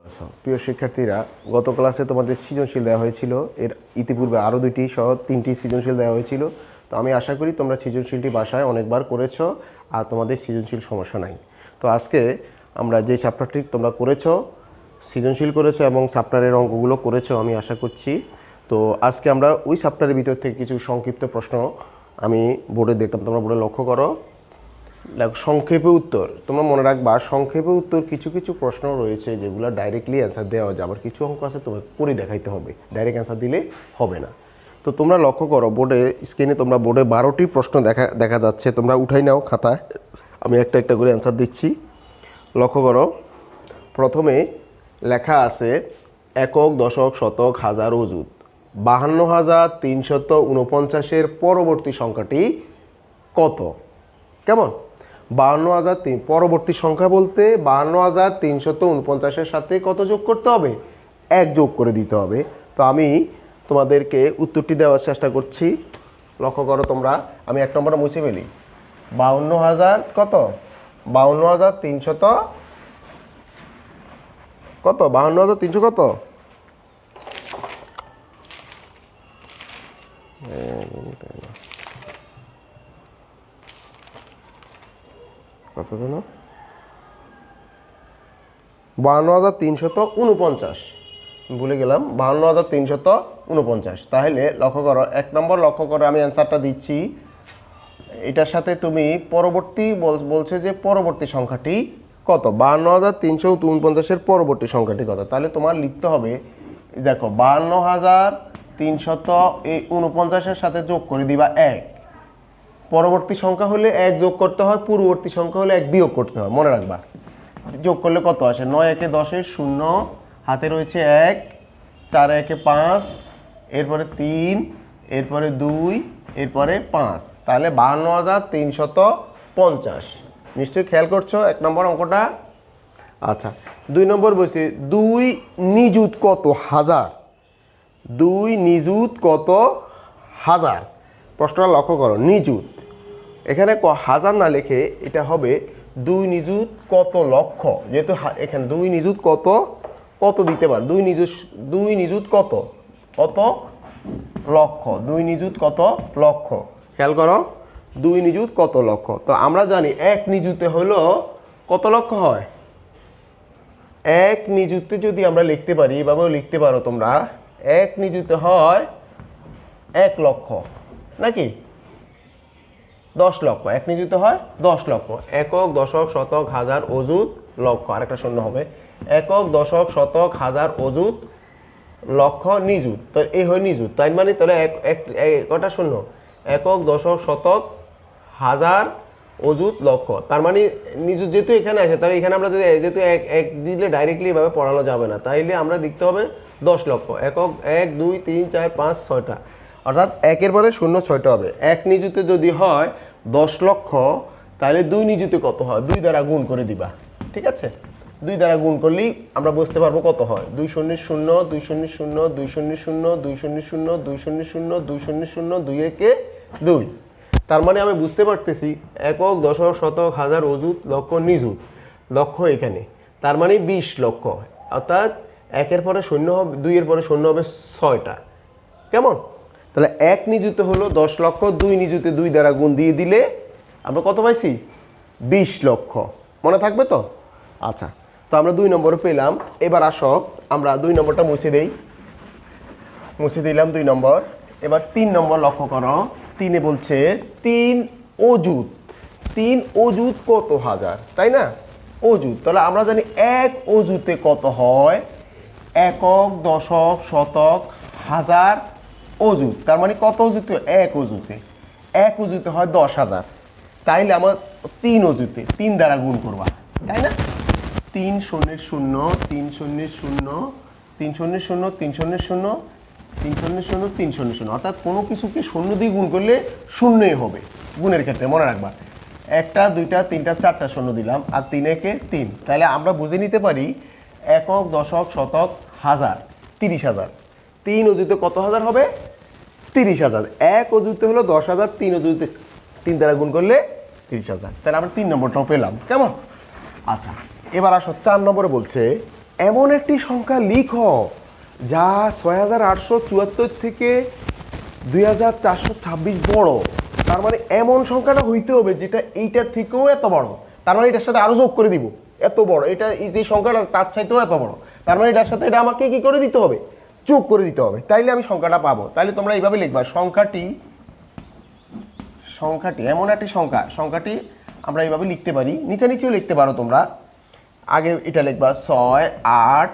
আচ্ছা প্রিয় শিক্ষার্থীরা, গত ক্লাসে তোমাদের সৃজনশীল দেওয়া হয়েছিল। এর ইতিপূর্বে আরও 2টি সহ 3টি সৃজনশীল দেওয়া হয়েছিল। তো আমি আশা করি তোমরা সৃজনশীলটি বাসায় অনেকবার করেছো আর তোমাদের সৃজনশীল সমস্যা নাই। তো আজকে আমরা যে চ্যাপ্টারটি তোমরা করেছো, সৃজনশীল করেছো এবং চ্যাপ্টারের অঙ্কগুলো করেছো আমি আশা করছি। তো আজকে আমরা ওই চ্যাপ্টারের ভিতর থেকে কিছু সংক্ষিপ্ত প্রশ্ন আমি বোর্ডে দেখলাম, তোমরা বোর্ডে লক্ষ্য করো। সংক্ষেপে উত্তর তোমরা মনে রাখবা, সংক্ষেপে উত্তর কিছু কিছু প্রশ্ন রয়েছে যেগুলো ডাইরেক্টলি অ্যান্সার দেওয়া যায়, আবার কিছু অঙ্ক আছে তোমাকে করে দেখাইতে হবে, ডাইরেক্ট অ্যান্সার দিলে হবে না। তো তোমরা লক্ষ্য করো বোর্ডে, স্ক্রিনে তোমরা বোর্ডে 12টি প্রশ্ন দেখা যাচ্ছে, তোমরা উঠাই নাও খাতায়, আমি একটা একটা করে অ্যান্সার দিচ্ছি। লক্ষ্য করো, প্রথমে লেখা আছে একক, দশক, শতক, হাজার, অযুত। 52,349 পরবর্তী সংখ্যাটি কত? কেমন? 52,003 পরবর্তী সংখ্যা বলতে 52,349 সাথে কত যোগ করতে হবে? 1 যোগ করে দিতে হবে। তো আমি তোমাদেরকে উত্তরটি দেওয়ার চেষ্টা করছি। লক্ষ্য করো তোমরা, আমি 1 নম্বরটা মুছে ফেলি। 52,000 কত? 52,300 কত? 52,300 কত? কত যেন? 52,349, ভুলে গেলাম, 52,349। তাহলে লক্ষ্য করো, 1 নম্বর লক্ষ্য করো, আমি অ্যান্সারটা দিচ্ছি। এটার সাথে তুমি পরবর্তী বলছে যে পরবর্তী সংখ্যাটি কত? 52,349 পরবর্তী সংখ্যাটি কত? তাহলে তোমার লিখতে হবে, দেখো 52,349 সাথে যোগ করে দিবা 1। পরবর্তী সংখ্যা হলে 1 যোগ করতে হয়, পূর্ববর্তী সংখ্যা হলে 1 বিয়োগ করতে হয়, মনে রাখবা। যোগ করলে কত আসে? 9 একে 10-এর 0, হাতে রয়েছে 1, 4 একে 5, এরপরে 3, এরপরে 2, এরপরে 5। তাহলে 52,350। নিশ্চয়ই খেয়াল করছো 1 নম্বর অঙ্কটা। আচ্ছা, 2 নম্বর বলছি 2 নিযুত কত হাজার? 2 নিযুত কত হাজার? প্রশ্নটা লক্ষ্য করো, নিযুত, এখানে হাজার না লিখে এটা হবে 2 নিযুত কত লক্ষ। যেহেতু এখানে 2 নিযুত কত কত দিতে পারে, 2 নিযুত কত কত লক্ষ, 2 নিযুত কত লক্ষ। খেয়াল করো, 2 নিযুত কত লক্ষ। তো আমরা জানি 1 নিযুতে হলো কত লক্ষ হয়? 1 নিযুতে যদি আমরা লিখতে পারি, এভাবেও লিখতে পারো তোমরা, 1 নিযুতে হয় 1 লক্ষ, নাকি 10 লক্ষ। 1 নিযুতে হয় 10 লক্ষ। একক, দশক, শতক, হাজার, অযুত, লক্ষ, আরেকটা শূন্য হবে। একক, দশক, শতক, হাজার, অযুত, লক্ষ, নিযুত। তো এই হয় নিযুত, তাই মানে তাহলে কটা শূন্য? একক, দশক, শতক, হাজার, অযুত, লক্ষ। তার মানে নিযুত যেহেতু এখানে আসে, তাহলে এখানে আমরা যদি যেহেতু এক দিলে ডাইরেক্টলি এভাবে পড়ানো যাবে না, তাইলে আমরা লিখতে হবে 10 লক্ষ। একক 1, 2, 3, 4, 5, 6টা, অর্থাৎ 1-এর পরে 0 6টা হবে। 1 নিযুতে যদি হয় 10 লক্ষ, তাহলে 2 নিযুতে কত হয়? 2 দ্বারা গুণ করে দিবা, ঠিক আছে? 2 দ্বারা গুণ করলেই আমরা বুঝতে পারবো কত হয়। 2 0 0, 2 0 0, 2 0 0, 2 0 0, 2 0 0, 2 0 0, 2 একে 2। তার মানে আমি বুঝতে পারতেছি একক, দশক, শতক, হাজার, অযুত, লক্ষ, নিযুত, লক্ষ এখানে, তার মানে 20 লক্ষ। অর্থাৎ 1-এর পরে 0 হবে, 2-এর পরে 0 হবে 6টা। কেমন? তাহলে 1 নিযুতে হলো 10 লক্ষ, 2 নিযুতে 2 দ্বারা গুণ দিয়ে দিলে আমরা কত পাইছি? 20 লক্ষ। মনে থাকবে তো? আচ্ছা, তো আমরা 2 নম্বরে পেলাম। এবার আসো আমরা 2 নম্বরটা মুছে দেই। মুছে দিলাম 2 নম্বর। এবার 3 নম্বর লক্ষ্য করো। 3-এ বলছে 3 অযুত। 3 অযুত কত হাজার, তাই না? অযুত, তাহলে আমরা জানি 1 অযুতে কত হয়? একক, দশক, শতক, হাজার, অযুত। তার মানে কত অযুতে? 1 অযুতে। 1 অযুতে হয় 10,000। তাইলে আমার 3 অযুতে 3 দ্বারা গুণ করবা, তাই না? 3 0 0, 3 0 0, 3 0 0, 3 0 0, 3 0 0, 3 0 0, অর্থাৎ কোনো কিছুকে 0 দিয়ে গুণ করলে শূন্যই হবে গুণের ক্ষেত্রে, মনে রাখবা। 1টা 2টা 3টা 4টা 0 দিলাম, আর 3 একে 3। তাহলে আমরা বুঝে নিতে পারি একক, দশক, শতক, হাজার, 30,000। 3 অযুতে কত হাজার হবে? 30,000। 1 অযুতে হলো 10,000, 3 অযুতে 3 দ্বারা গুণ করলে 30,000। তাহলে আমরা 3 নম্বরটাও পেলাম। কেমন? আচ্ছা, এবার আসো 4 নম্বরে বলছে এমন একটি সংখ্যা লিখো যা ৬৮৭৪ থেকে ২৪২৬ বড়। তার মানে এমন সংখ্যাটা হইতে হবে যেটা এইটার থেকেও এত বড়। তার মানে এটার সাথে আরো যোগ করে দিব, এত বড় এটা, এই যে সংখ্যাটা তার চাইতেও এত বড়। তার মানে এটার সাথে এটা আমাকে কি করে দিতে হবে, যোগ করে দিতে হবে, তাইলে আমি সংখ্যাটা পাবো। তাইলে তোমরা এইভাবে লিখবা, সংখ্যাটি এমন একটি সংখ্যাটি আমরা এইভাবে লিখতে পারি, নিচে নিচেও লিখতে পারো তোমরা। আগে এটা লিখবা ৬ ৮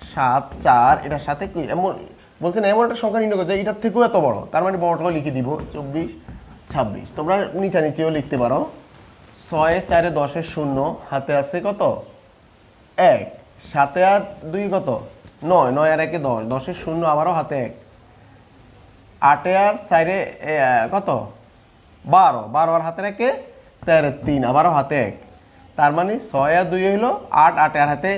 ৭ ৪, এটার সাথে কি এমন বলছেন এমন একটা সংখ্যা নির্ণয় করছে এটার থেকেও এত বড়। তার মানে বড়টাও লিখে দিব ২৪ ২৬। তোমরা নিচে নিচেও লিখতে পারো ৬ ৪ ১০ ০, হাতে আছে কত ১, ৭ আর ২ কত ৯, ৯ আর ১ ১০, ১০ ০ আবারও হাতে ১, ৮ আর ৪ কত ১২, ১২ আর হাতে ১ ১৩, ৩ আবারও হাতে ১। তার মানে ৬ আর ২ হইল ৮, ৮ আর হাতে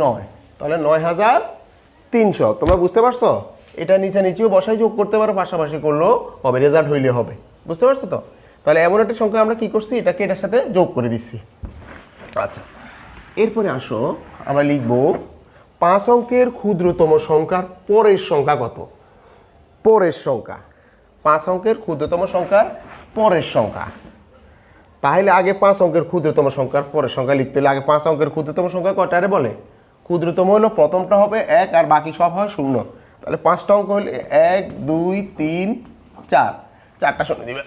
৯, তাহলে ৯৩০০। তোমরা বুঝতে পারছো? এটা নিচে নিচেও বসাই যোগ করতে পারো, পাশাপাশি করলেও হবে, রেজাল্ট হইলে হবে। বুঝতে পারছো তো? তাহলে এমন একটা সংখ্যা আমরা কি করছি, এটাকে এটার সাথে যোগ করে দিচ্ছি। আচ্ছা, এরপরে আসো আমরা লিখব ৫ অঙ্কের ক্ষুদ্রতম সংখ্যার পরের সংখ্যা কত। পরের সংখ্যা, ৫ অঙ্কের ক্ষুদ্রতম সংখ্যার পরের সংখ্যা। তাহলে আগে ৫ অঙ্কের ক্ষুদ্রতম সংখ্যার পরের সংখ্যা লিখতে হলে আগে ৫ অঙ্কের ক্ষুদ্রতম সংখ্যা কয়টারে বলে? ক্ষুদ্রতম হলো প্রথমটা হবে ১ আর বাকি সব হয় ০। তাহলে ৫টা অঙ্ক হলে ১ ২ ৩ ৪, ৪টা শূন্য দিবে।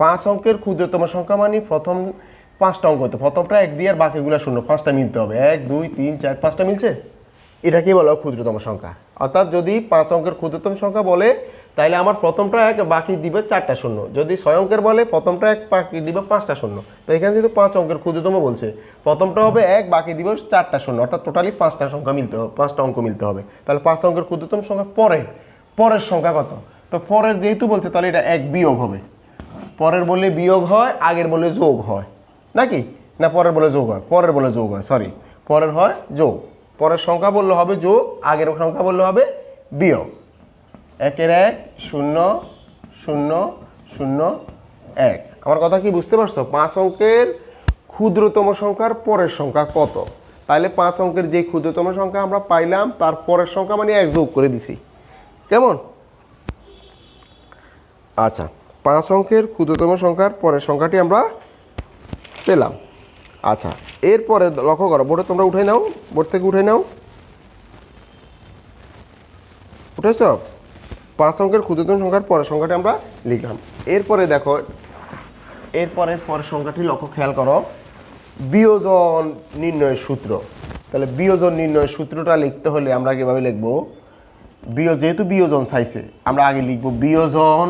৫ অঙ্কের ক্ষুদ্রতম সংখ্যা মানে প্রথম ৫টা অঙ্ক হতো, প্রথমটা ১ দিয়ে আর বাকিগুলো ০, ৫টা মিলতে হবে। ১ ২ ৩ ৪, ৫টা মিলছে, এটাকেই বলা হয় ক্ষুদ্রতম সংখ্যা। অর্থাৎ যদি ৫ অঙ্কের ক্ষুদ্রতম সংখ্যা বলে তাহলে আমার প্রথমটা ১, বাকি দিবে ৪টা শূন্য। যদি ৬ অঙ্কের বলে প্রথমটা ১, বাকি দিবে ৫টা শূন্য। তো এখানে যেহেতু ৫ অঙ্কের ক্ষুদ্রতম বলছে, প্রথমটা হবে ১, বাকি দিবে 4টা শূন্য, অর্থাৎ টোটালি 5টা সংখ্যা মিলতে হবে, 5টা অঙ্ক মিলতে হবে। তাহলে ৫ অঙ্কের ক্ষুদ্রতম সংখ্যা পরের সংখ্যা কত? তো পরের যেহেতু বলছে তাহলে এটা ১ বিয়োগ হবে। পরের বললে বিয়োগ হয়, আগের বললে যোগ হয় নাকি না? পরের বলে যোগ হয়, পরের বলে যোগ হয়, সরি, পরের হয় যোগ। পরের সংখ্যা বললে হবে যোগ, আগের সংখ্যা বললে হবে বিয়োগ। ১-এর ১, ০ ০ ০ ১। আমার কথা কি বুঝতে পারছো? ৫ অঙ্কের ক্ষুদ্রতম সংখ্যার পরের সংখ্যা কত? তাহলে ৫ অঙ্কের যে ক্ষুদ্রতম সংখ্যা আমরা পাইলাম তার পরের সংখ্যা মানে ১ যোগ করে দিছি, কেমন? আচ্ছা, ৫ অঙ্কের ক্ষুদ্রতম সংখ্যার পরের সংখ্যাটি আমরা পেলাম। আচ্ছা, এরপরে লক্ষ্য করো, বোর্ডে তোমরা উঠে নাও, বোর্ড থেকে উঠে নাও, উঠেছ? ৫ অঙ্কের ক্ষুদ্রতম সংখ্যার পরের সংখ্যাটি আমরা লিখলাম। এরপরে দেখো, পরের সংখ্যাটি লক্ষ্য খেয়াল করো, বিয়োজন নির্ণয়ের সূত্র। তাহলে বিয়োজন নির্ণয়ের সূত্রটা লিখতে হলে আমরা কীভাবে লিখব? যেহেতু বিয়োজন চাইছে, আমরা আগে লিখব বিয়োজন,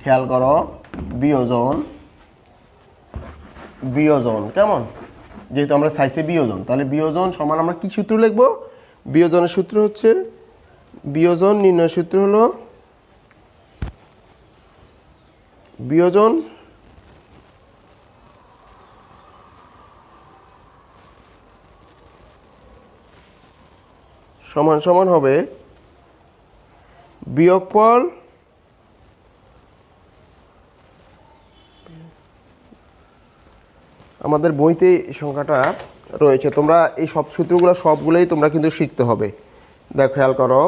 খেয়াল করো, বিয়োজন কেমন? যেহেতু আমরা চাইছি বিয়োজন, তাহলে বিয়োজন সমান আমরা কি সূত্র লিখব? বিয়োজনের সূত্র হচ্ছে, বিয়োজন নির্ণয় সূত্র হলো বিয়োজন সমান সমান হবে বিয়োগফল আমাদের বইতে এই সংখ্যাটা রয়েছে, তোমরা এই সব সূত্রগুলো সবগুলোই তোমরা কিন্তু শিখতে হবে। দেখো খেয়াল করো,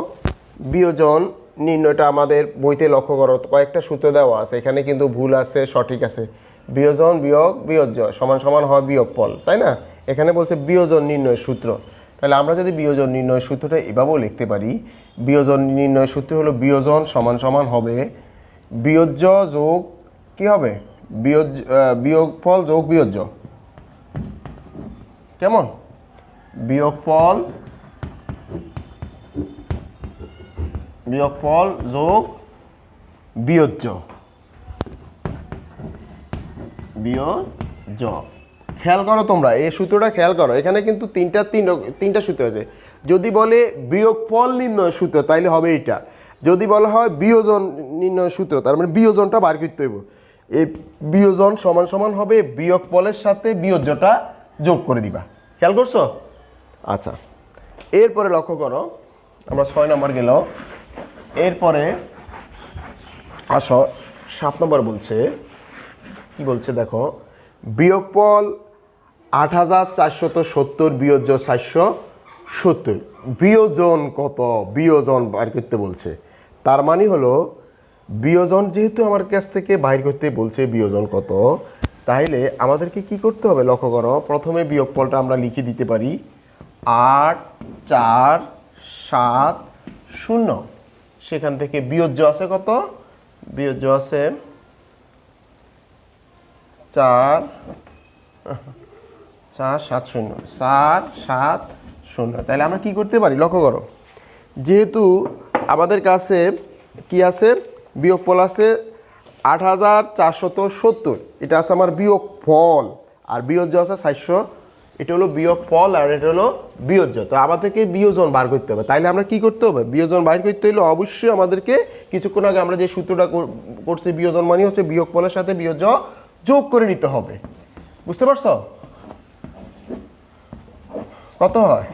বিয়োজন নির্ণয়টা আমাদের বইতে লক্ষ্য করো, কয়েকটা সূত্র দেওয়া আছে, এখানে কিন্তু ভুল আছে সঠিক আছে। বিয়োজন বিয়োগ বিয়োজ্য সমান সমান হয় বিয়োগফল, তাই না? এখানে বলছে বিয়োজন নির্ণয়ের সূত্র। তাহলে আমরা যদি বিয়োজন নির্ণয়ের সূত্রটা এভাবেও লিখতে পারি, বিয়োজন নির্ণয়ের সূত্র হলো বিয়োজন সমান সমান হবে বিয়োজ্য যোগ কি হবে? বিয়োগফল যোগ বিয়োজ্য, কেমন? বিয়োগফল যোগ বিয়োজ্য, খেয়াল করো তোমরা এই সূত্রটা খেয়াল করো, এখানে কিন্তু তিনটা সূত্র আছে। যদি বলে বিয়োগফল নির্ণয় সূত্র তাইলে হবে এইটা, যদি বলা হয় বিয়োজন নির্ণয় সূত্র তার মানে বিয়োজনটা বার করতে হইব। এই বিয়োজন সমান সমান হবে বিয়োগফলের সাথে বিয়োজ্যটা যোগ করে দিবা, খেয়াল করছো? আচ্ছা, এরপরে লক্ষ্য করো, আমরা ৬ নম্বর গেল, এরপরে আসো ৭ নম্বর বলছে, কি বলছে দেখো, বিয়োগফল 8,470 বিয়োজ্য 470 বিয়োজন কত বিয়োজন বাইর করতে বলছে তার মানে হলো বিয়োজন যেহেতু আমার কাছ থেকে বাইর করতে বলছে বিয়োজন কত তাহলে আমাদেরকে কি করতে হবে লক্ষ্য করো প্রথমে বিয়োগফলটা আমরা লিখে দিতে পারি 8 4 7 0 সেখান থেকে বিয়োজ্য আছে কত বিয়োজ্য আছে 4 7 0 4 7 0 তাহলে আমরা কি করতে পারি লক্ষ্য করো যেহেতু আমাদের কাছে কি আছে বিয়োগফল আছে 8,470 এটা আছে আমার বিয়োগফল আর বিয়োজ্য আছে 400 এটা হলো বিয়োগফল আর এটা হলো বিয়োজ্য তো আমাদেরকে বিয়োজন বার করতে হবে তাইলে আমরা কি করতে হবে বিয়োজন বার করতে হলে অবশ্যই আমাদেরকে কিছুক্ষণ আগে আমরা যে সূত্রটা করছি বিয়োজন মানে হচ্ছে বিয়োগফলের সাথে বিয়োজ্য যোগ করে নিতে হবে বুঝতে পারছো কত হয়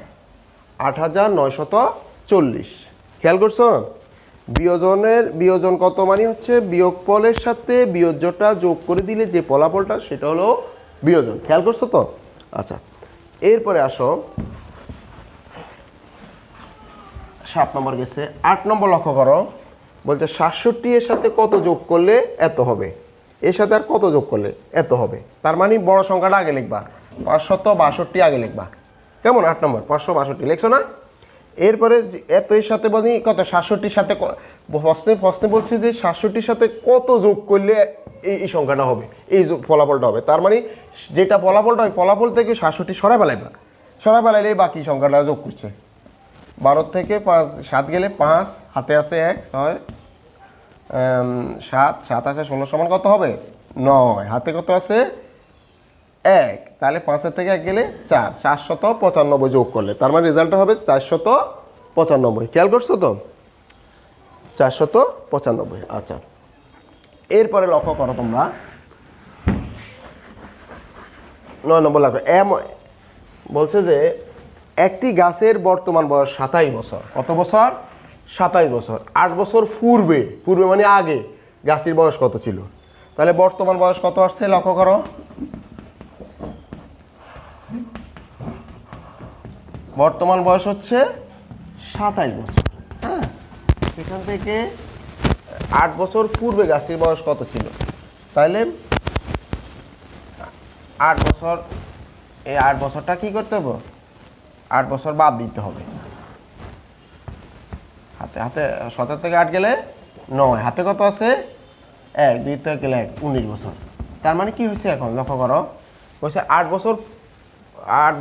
8,940 খেয়াল করছো বিয়োজন কত মানে হচ্ছে বিয়োগফলের সাথে বিয়োজ্যটা যোগ করে দিলে যে ফলাফলটা সেটা হলো বিয়োজন খেয়াল করছো তো আচ্ছা এরপরে আসো 7 নম্বর গেছে 8 নম্বর লক্ষ্য করো বলতে 67 এর সাথে কত যোগ করলে এত হবে এর সাথে আর কত যোগ করলে এত হবে তার মানে বড় সংখ্যাটা আগে লিখবা 562 আগে লিখবা কেমন 8 নম্বর 562 লিখছো না এরপরে এত এর সাথে মানে কত 67 সাথে প্রশ্নে বলছে যে 67 সাথে কত যোগ করলে এই সংখ্যাটা হবে এই ফলাফলটা হবে তার মানে যেটা ফলাফলটা হয় ফলাফল থেকে 67 সরাই ফেলাইলে বাকি সংখ্যাটা যোগ করছে 12 থেকে 5 7 গেলে 5 হাতে আছে 1 6 7 7 আছে 16 সমান কত হবে 9 হাতে কত আছে 1 তাহলে 5 থেকে 1 গেলে 4 495 যোগ করলে তার মানে রেজাল্টটা হবে 495 খেয়াল করছো তো 495 আচ্ছা এরপরে লক্ষ্য করো তোমরা 9 নম্বর লক্ষ্য বলছে যে একটি গাছের বর্তমান বয়স 27 বছর কত বছর 27 বছর 8 বছর পূর্বে মানে আগে গাছটির বয়স কত ছিল তাহলে বর্তমান বয়স কত আসছে লক্ষ্য করো বর্তমান বয়স হচ্ছে 27 বছর হ্যাঁ সেখান থেকে 8 বছর পূর্বে গাছটির বয়স কত ছিল তাহলে 8 বছর এই 8 বছরটা কি করতে হবে 8 বছর বাদ দিতে হবে হাতে 17 থেকে 8 গেলে 9 হাতে কত আছে 1 2 থেকে গেলে 1 19 বছর তার মানে কি হচ্ছে এখন লক্ষ্য করো বলছে 8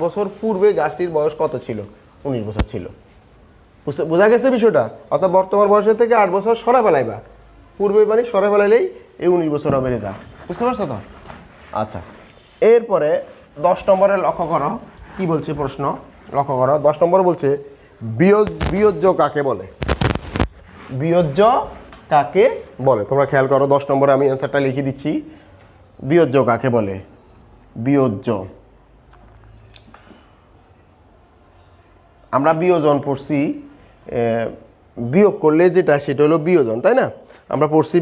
বছর পূর্বে গাছটির বয়স কত ছিল 19 বছর ছিল বোঝা গেছে বিষয়টা অর্থাৎ বর্তমান বয়সের থেকে 8 বছর সরা ফেলাইবা পূর্বে মানে সরা ফেলাইলেই এই 19 বছর হবে রেজাল্ট বুঝতে পারছো তো আচ্ছা এরপরে 10 নম্বরে লক্ষ্য করো কি বলছে প্রশ্ন লক্ষ্য করো 10 নম্বর বলছে বিয়োজ্য কাকে বলে বিয়োজ্য কাকে বলে তোমরা খেয়াল করো 10 নম্বরে আমি অ্যান্সারটা লিখে দিচ্ছি বিয়োজ্য কাকে বলে বিয়োজ্য আমরা বিয়োজন পড়ছি বিয়োগ করলে যেটা সেটা হলো বিয়োজন তাই না আমরা পড়ছি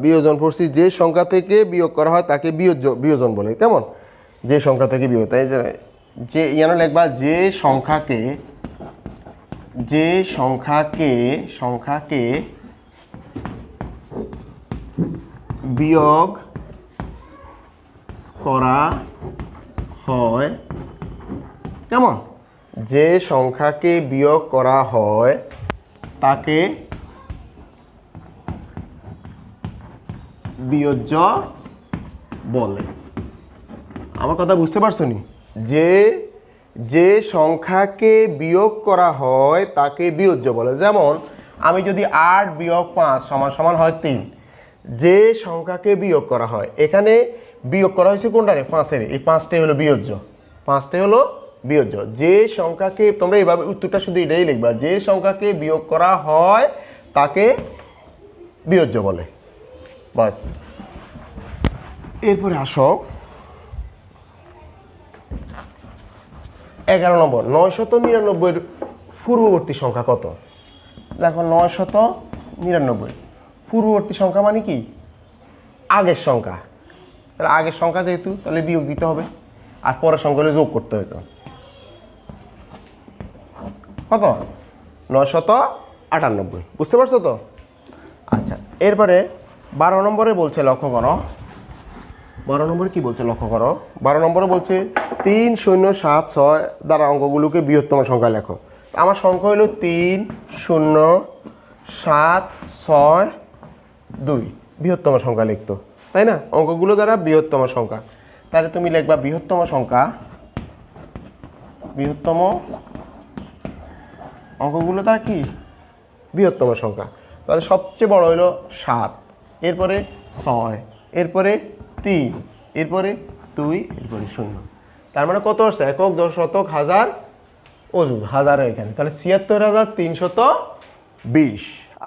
বিয়োজন পড়ছি যে সংখ্যা থেকে বিয়োগ করা হয় তাকে বিয়োজন বলে কেমন যে সংখ্যা থেকে বিয়োগ তাই যে ইয়ানো লিখবা যে সংখ্যাকে বিয়োগ করা হয় কেমন যে সংখ্যাকে বিয়োগ করা হয় তাকে বিয়োজ্য বলে আমার কথা বুঝতে পারছো নি যে সংখ্যাকে বিয়োগ করা হয় তাকে বিয়োজ্য বলে যেমন আমি যদি 8 বিয়োগ 5 সমান সমান হয় 3 যে সংখ্যাকে বিয়োগ করা হয় এখানে বিয়োগ করা হয়েছে কোনটারে 5-এর এই 5টাই হলো বিয়োজ্য 5টাই হলো বিয়োজ্য যে সংখ্যাকে তোমরা এইভাবে উত্তরটা শুধু এটাই লিখবা যে সংখ্যাকে বিয়োগ করা হয় তাকে বিয়োজ্য বলে বাস এরপরে আসো 11 নম্বর 999 পূর্ববর্তী সংখ্যা কত দেখো 999 পূর্ববর্তী সংখ্যা মানে কি আগের সংখ্যা তাহলে আগের সংখ্যা যেহেতু তাহলে বিয়োগ দিতে হবে আর পরের সংখ্যাগুলো যোগ করতে হতো। কত? 998। বুঝতে পারছো তো? আচ্ছা, এরপরে 12 নম্বরে বলছে, লক্ষ্য করো 12 নম্বরে কি বলছে লক্ষ্য করো। 12 নম্বরে বলছে 3076 দ্বারা অঙ্কগুলোকে বৃহত্তম সংখ্যা লেখো। আমার সংখ্যা হলো 307662, বৃহত্তম সংখ্যা লিখতো, তাই না? অঙ্কগুলো দ্বারা বৃহত্তম সংখ্যা, তাহলে তুমি লিখবা বৃহত্তম সংখ্যা, বৃহত্তম অঙ্কগুলো দ্বারা কি বৃহত্তম সংখ্যা। তাহলে সবচেয়ে বড় হলো 7, এরপরে 6, এরপরে 3, এরপরে 2, এরপরে 0। তার মানে কত আসছে? একক, দশ, শতক, হাজার, অযুত, হাজার এখানে। তাহলে 76320।